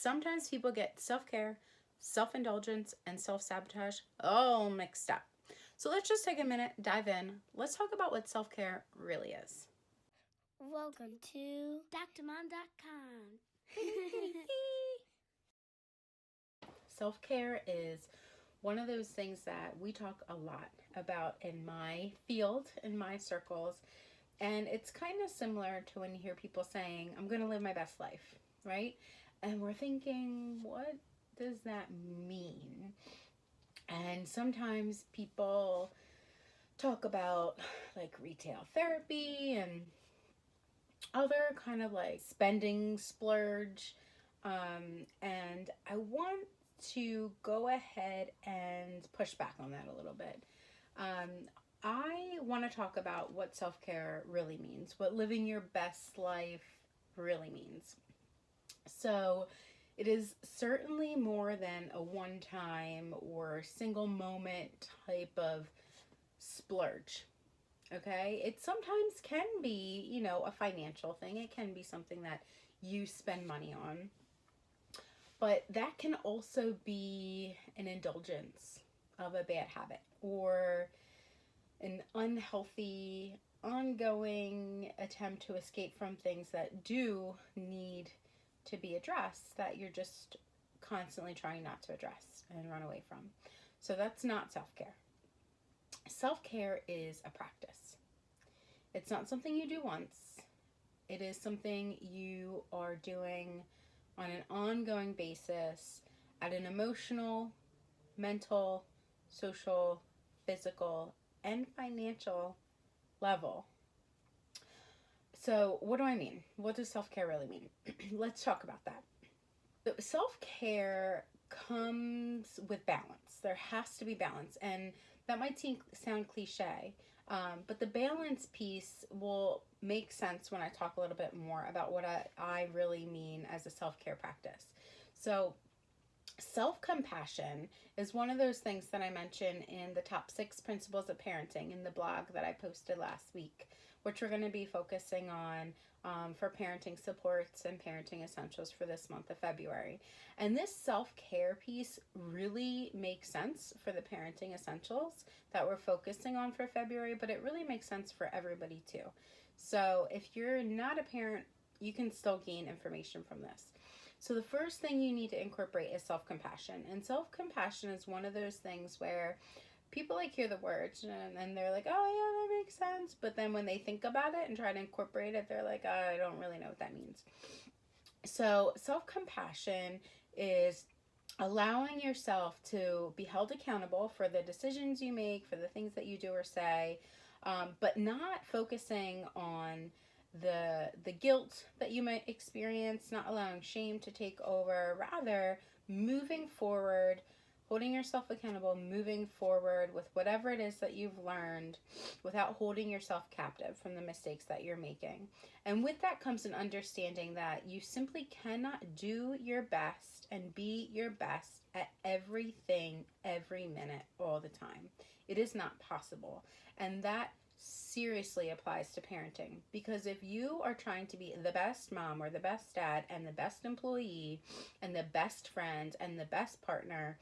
sometimes people get self-care, self-indulgence, and self-sabotage all mixed up. So let's just take a minute, dive in. Let's talk about what self-care really is. Welcome to drmom.com. Self-care is one of those things that we talk a lot about in my field, in my circles, and it's kind of similar to when you hear people saying, I'm going to live my best life, right? And we're thinking, what does that mean? And sometimes people talk about like retail therapy and other kind of like spending splurge. And I want to go ahead and push back on that a little bit. I want to talk about what self-care really means, what living your best life really means. So it is certainly more than a one-time or single moment type of splurge. Okay, it sometimes can be, a financial thing. It can be something that you spend money on. But that can also be an indulgence of a bad habit or an unhealthy, ongoing attempt to escape from things that do need to be addressed that you're just constantly trying not to address and run away from. So that's not self-care. Self-care is a practice. It's not something you do once. It is something you are doing on an ongoing basis at an emotional, mental, social, physical, and financial level. So what do I mean? What does self-care really mean? Let's talk about that. So self-care comes with balance. There has to be balance, and that might sound cliche, but the balance piece will make sense when I talk a little bit more about what I really mean as a self-care practice. So self-compassion is one of those things that I mentioned in the top 6 principles of parenting in the blog that I posted last week, which we're going to be focusing on for parenting supports and parenting essentials for this month of February. And this self-care piece really makes sense for the parenting essentials that we're focusing on for February, but it really makes sense for everybody too. So if you're not a parent, you can still gain information from this. So the first thing you need to incorporate is self-compassion. And self-compassion is one of those things where people like hear the words and they're like, oh yeah, that makes sense. But then when they think about it and try to incorporate it, they're like, oh, I don't really know what that means. So self-compassion is allowing yourself to be held accountable for the decisions you make, for the things that you do or say, but not focusing on the guilt that you might experience, not allowing shame to take over, rather moving forward, holding yourself accountable, moving forward with whatever it is that you've learned without holding yourself captive from the mistakes that you're making. And with that comes an understanding that you simply cannot do your best and be your best at everything, every minute, all the time. It is not possible. And that seriously applies to parenting, because if you are trying to be the best mom or the best dad and the best employee and the best friend and the best partner,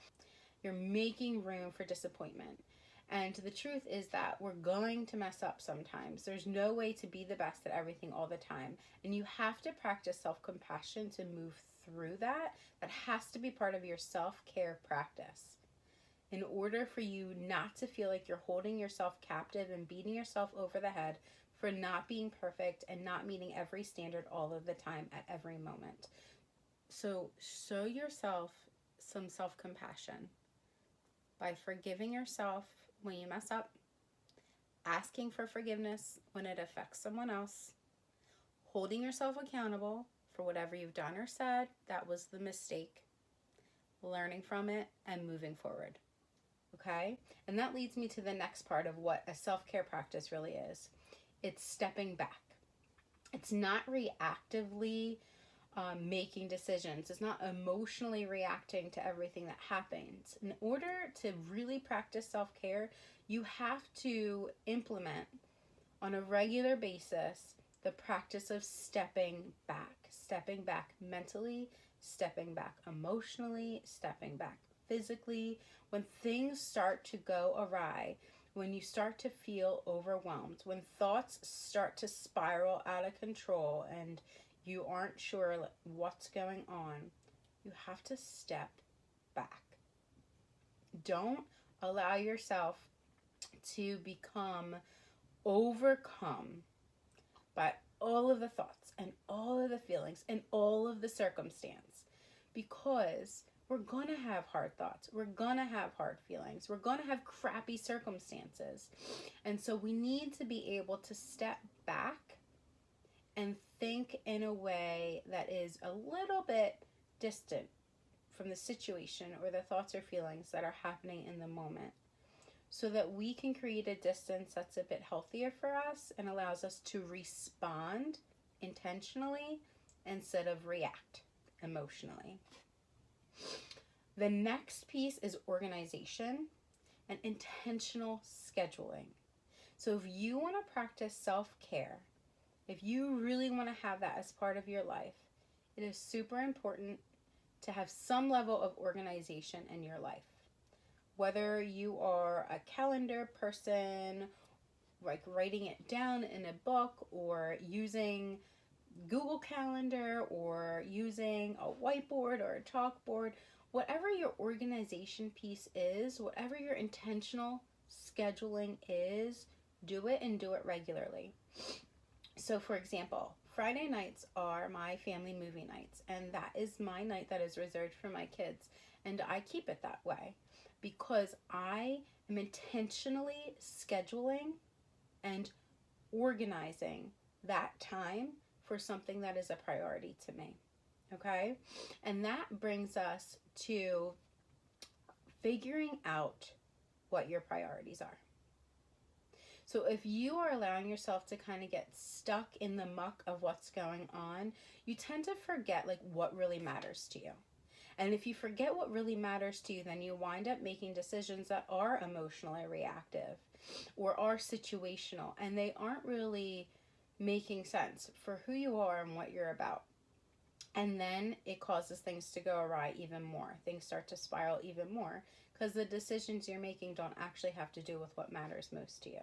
you're making room for disappointment. And the truth is that we're going to mess up sometimes. There's no way to be the best at everything all the time. And you have to practice self-compassion to move through that. That has to be part of your self-care practice. In order for you not to feel like you're holding yourself captive and beating yourself over the head for not being perfect and not meeting every standard all of the time at every moment. So show yourself some self-compassion by forgiving yourself when you mess up, asking for forgiveness when it affects someone else, holding yourself accountable for whatever you've done or said that was the mistake, learning from it, and moving forward. Okay? And that leads me to the next part of what a self-care practice really is. It's stepping back. It's not reactively making decisions. It's not emotionally reacting to everything that happens. In order to really practice self-care, you have to implement on a regular basis The practice of stepping back mentally, stepping back emotionally, stepping back physically. When things start to go awry, when you start to feel overwhelmed, when thoughts start to spiral out of control and you aren't sure what's going on, you have to step back. Don't allow yourself to become overcome by all of the thoughts and all of the feelings and all of the circumstance, because we're going to have hard thoughts. We're going to have hard feelings. We're going to have crappy circumstances. And so we need to be able to step back and think in a way that is a little bit distant from the situation or the thoughts or feelings that are happening in the moment, so that we can create a distance that's a bit healthier for us and allows us to respond intentionally instead of react emotionally. The next piece is organization and intentional scheduling. So if you want to practice self-care, if you really want to have that as part of your life, it is super important to have some level of organization in your life. Whether you are a calendar person, like writing it down in a book, or using Google Calendar, or using a whiteboard or a chalkboard, whatever your organization piece is, whatever your intentional scheduling is, do it and do it regularly. So for example, Friday nights are my family movie nights, and that is my night that is reserved for my kids, and I keep it that way because I am intentionally scheduling and organizing that time for something that is a priority to me. Okay? And that brings us to figuring out what your priorities are. So if you are allowing yourself to kind of get stuck in the muck of what's going on, you tend to forget like what really matters to you. And if you forget what really matters to you, then you wind up making decisions that are emotionally reactive or are situational, and they aren't really making sense for who you are and what you're about. And then it causes things to go awry even more. Things start to spiral even more because the decisions you're making don't actually have to do with what matters most to you.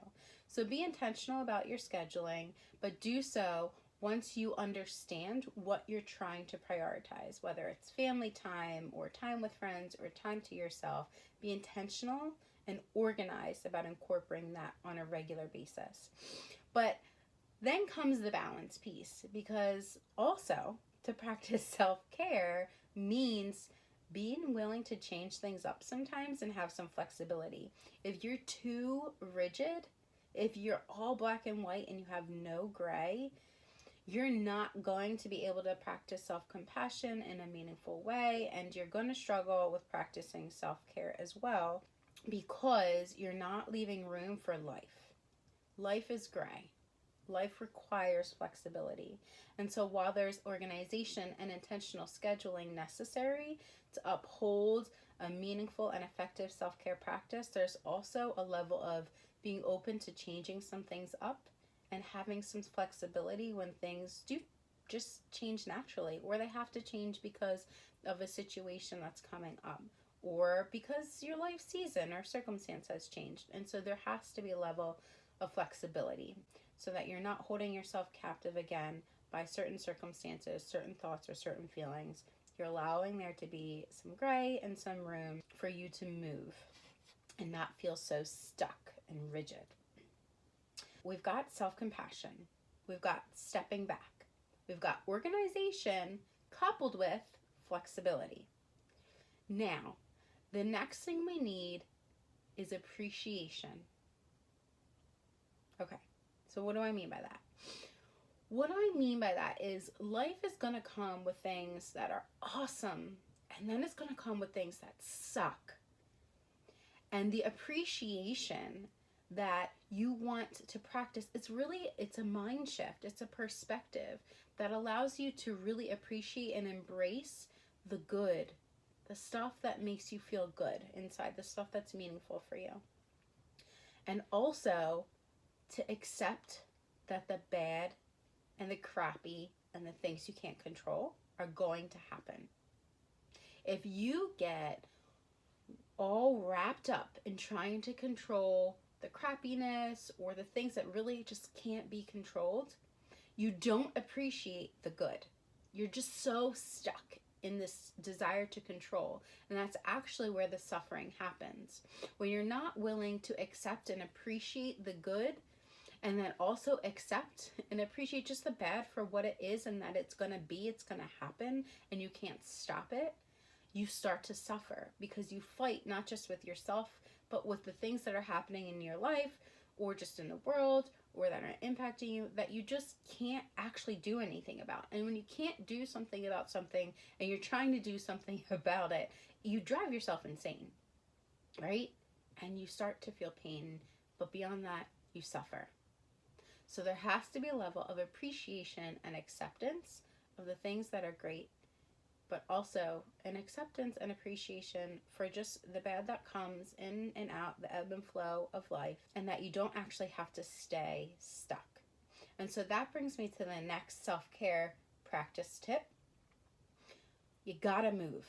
So be intentional about your scheduling, but do so once you understand what you're trying to prioritize, whether it's family time or time with friends or time to yourself. Be intentional and organized about incorporating that on a regular basis. But then comes the balance piece, because also to practice self-care means being willing to change things up sometimes and have some flexibility. If you're too rigid, if you're all black and white and you have no gray, you're not going to be able to practice self-compassion in a meaningful way, and you're going to struggle with practicing self-care as well because you're not leaving room for life. Life is gray. Life requires flexibility. And so while there's organization and intentional scheduling necessary to uphold a meaningful and effective self-care practice, there's also a level of being open to changing some things up and having some flexibility when things do just change naturally, or they have to change because of a situation that's coming up, or because your life season or circumstance has changed. And so there has to be a level of flexibility so that you're not holding yourself captive again by certain circumstances, certain thoughts, or certain feelings. You're allowing there to be some gray and some room for you to move and not feel so stuck and rigid. We've got self-compassion. We've got stepping back. We've got organization coupled with flexibility. Now, the next thing we need is appreciation. Okay, so what do I mean by that? What I mean by that is life is going to come with things that are awesome, and then it's going to come with things that suck. And the appreciation that you want to practice, it's a mind shift. It's a perspective that allows you to really appreciate and embrace the good, the stuff that makes you feel good inside, the stuff that's meaningful for you. And also to accept that the bad and the crappy and the things you can't control are going to happen. If you get all wrapped up in trying to control the crappiness or the things that really just can't be controlled, you don't appreciate the good. You're just so stuck in this desire to control. And that's actually where the suffering happens. When you're not willing to accept and appreciate the good, and then also accept and appreciate just the bad for what it is and that it's going to be, it's going to happen, and you can't stop it, you start to suffer because you fight not just with yourself, but with the things that are happening in your life or just in the world or that are impacting you that you just can't actually do anything about. And when you can't do something about something and you're trying to do something about it, you drive yourself insane, right? And you start to feel pain, but beyond that, you suffer. So there has to be a level of appreciation and acceptance of the things that are great, but also an acceptance and appreciation for just the bad that comes in and out, the ebb and flow of life, and that you don't actually have to stay stuck. And so that brings me to the next self-care practice tip. You gotta move.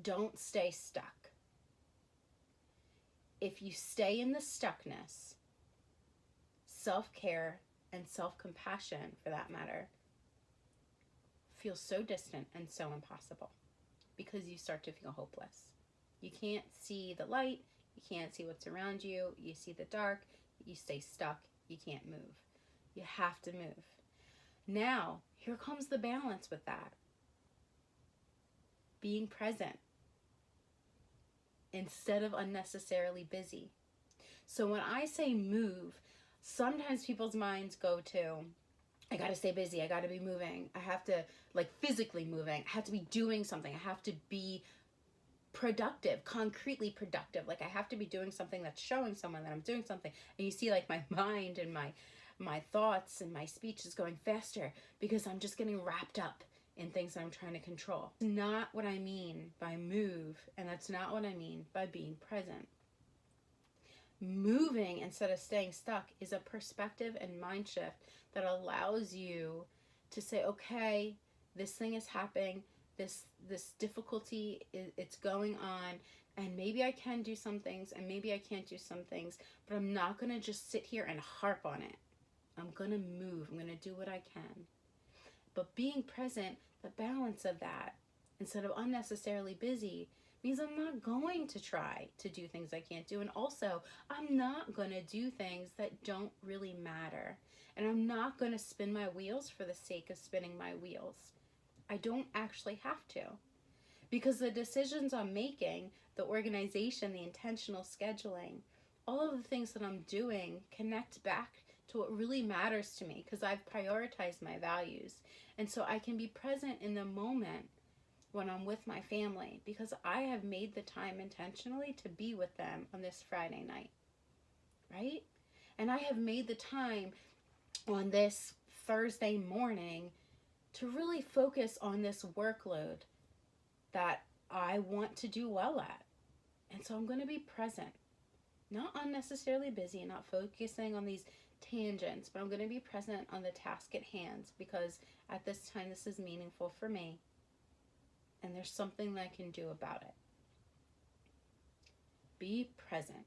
Don't stay stuck. If you stay in the stuckness, self-care and self-compassion, for that matter, feels so distant and so impossible because you start to feel hopeless. You can't see the light, you can't see what's around you, you see the dark, you stay stuck, you can't move. You have to move. Now, here comes the balance with that. Being present instead of unnecessarily busy. So when I say move, sometimes people's minds go to, I gotta stay busy, I gotta be moving, I have to, physically moving, I have to be doing something, I have to be productive, concretely productive, I have to be doing something that's showing someone that I'm doing something. And you see my mind and my thoughts and my speech is going faster because I'm just getting wrapped up in things that I'm trying to control. That's not what I mean by move, and that's not what I mean by being present. Moving instead of staying stuck is a perspective and mind shift that allows you to say, okay, this thing is happening, this difficulty, it's going on, and maybe I can do some things and maybe I can't do some things, but I'm not going to just sit here and harp on it. I'm going to move. I'm going to do what I can. But being present, the balance of that, instead of unnecessarily busy, means I'm not going to try to do things I can't do. And also, I'm not going to do things that don't really matter. And I'm not going to spin my wheels for the sake of spinning my wheels. I don't actually have to. Because the decisions I'm making, the organization, the intentional scheduling, all of the things that I'm doing connect back to what really matters to me because I've prioritized my values. And so I can be present in the moment when I'm with my family because I have made the time intentionally to be with them on this Friday night, right? And I have made the time on this Thursday morning to really focus on this workload that I want to do well at. And so I'm going to be present, not unnecessarily busy, not focusing on these tangents, but I'm going to be present on the task at hand because at this time this is meaningful for me. And there's something that I can do about it. Be present.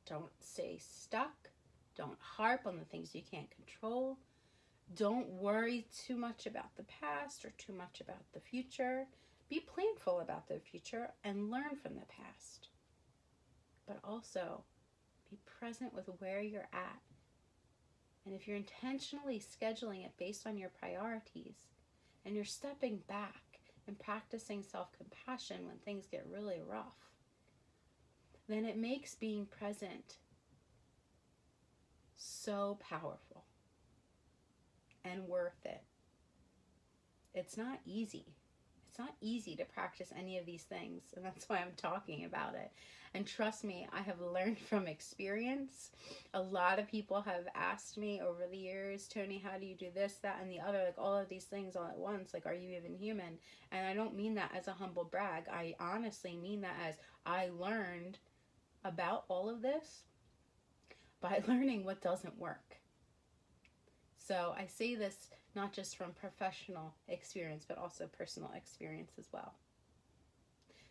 Don't stay stuck. Don't harp on the things you can't control. Don't worry too much about the past or too much about the future. Be planful about the future and learn from the past. But also, be present with where you're at. And if you're intentionally scheduling it based on your priorities, and you're stepping back and practicing self-compassion when things get really rough, then it makes being present so powerful and worth it. It's not easy. It's not easy to practice any of these things, and that's why I'm talking about it. And trust me, I have learned from experience. A lot of people have asked me over the years, Tony, how do you do this, that, and the other, all of these things all at once, are you even human? And I don't mean that as a humble brag. I honestly mean that as I learned about all of this by learning what doesn't work. So I say this not just from professional experience, but also personal experience as well.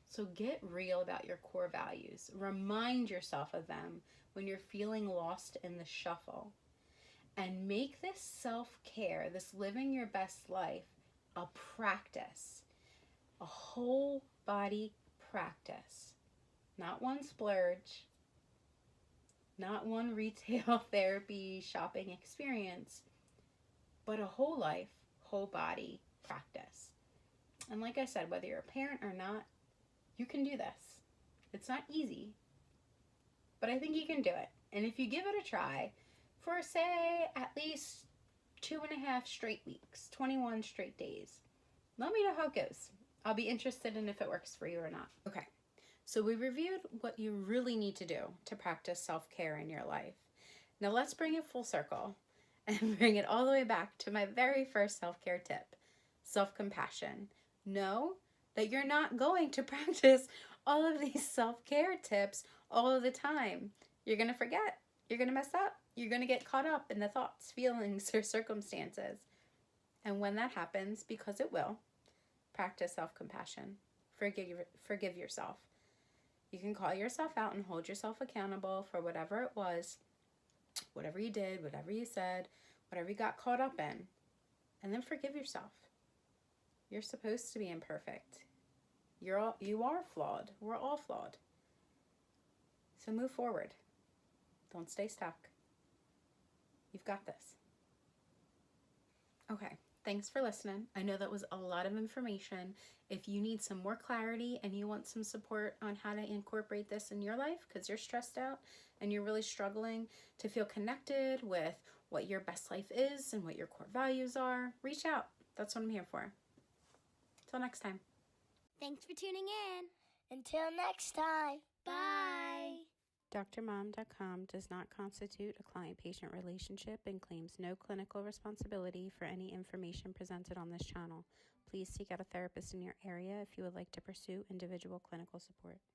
So get real about your core values. Remind yourself of them when you're feeling lost in the shuffle. And make this self-care, this living your best life, a practice. A whole body practice. Not one splurge. Not one retail therapy shopping experience. But a whole life, whole body practice. And like I said, whether you're a parent or not, you can do this. It's not easy, but I think you can do it. And if you give it a try for, say, at least 2.5 straight weeks, 21 straight days, let me know how it goes. I'll be interested in if it works for you or not. Okay, so we reviewed what you really need to do to practice self-care in your life. Now let's bring it full circle and bring it all the way back to my very first self-care tip, self-compassion. Know that you're not going to practice all of these self-care tips all of the time. You're going to forget. You're going to mess up. You're going to get caught up in the thoughts, feelings, or circumstances. And when that happens, because it will, practice self-compassion. Forgive yourself. You can call yourself out and hold yourself accountable for whatever it was, whatever you did, whatever you said, whatever you got caught up in. And then forgive yourself. You're supposed to be imperfect. You are flawed. We're all flawed. So move forward. Don't stay stuck. You've got this. Okay, thanks for listening. I know that was a lot of information. If you need some more clarity and you want some support on how to incorporate this in your life because you're stressed out and you're really struggling to feel connected with what your best life is and what your core values are, reach out. That's what I'm here for. Till next time. Thanks for tuning in. Until next time. Bye. DrMom.com does not constitute a client-patient relationship and claims no clinical responsibility for any information presented on this channel. Please seek out a therapist in your area if you would like to pursue individual clinical support.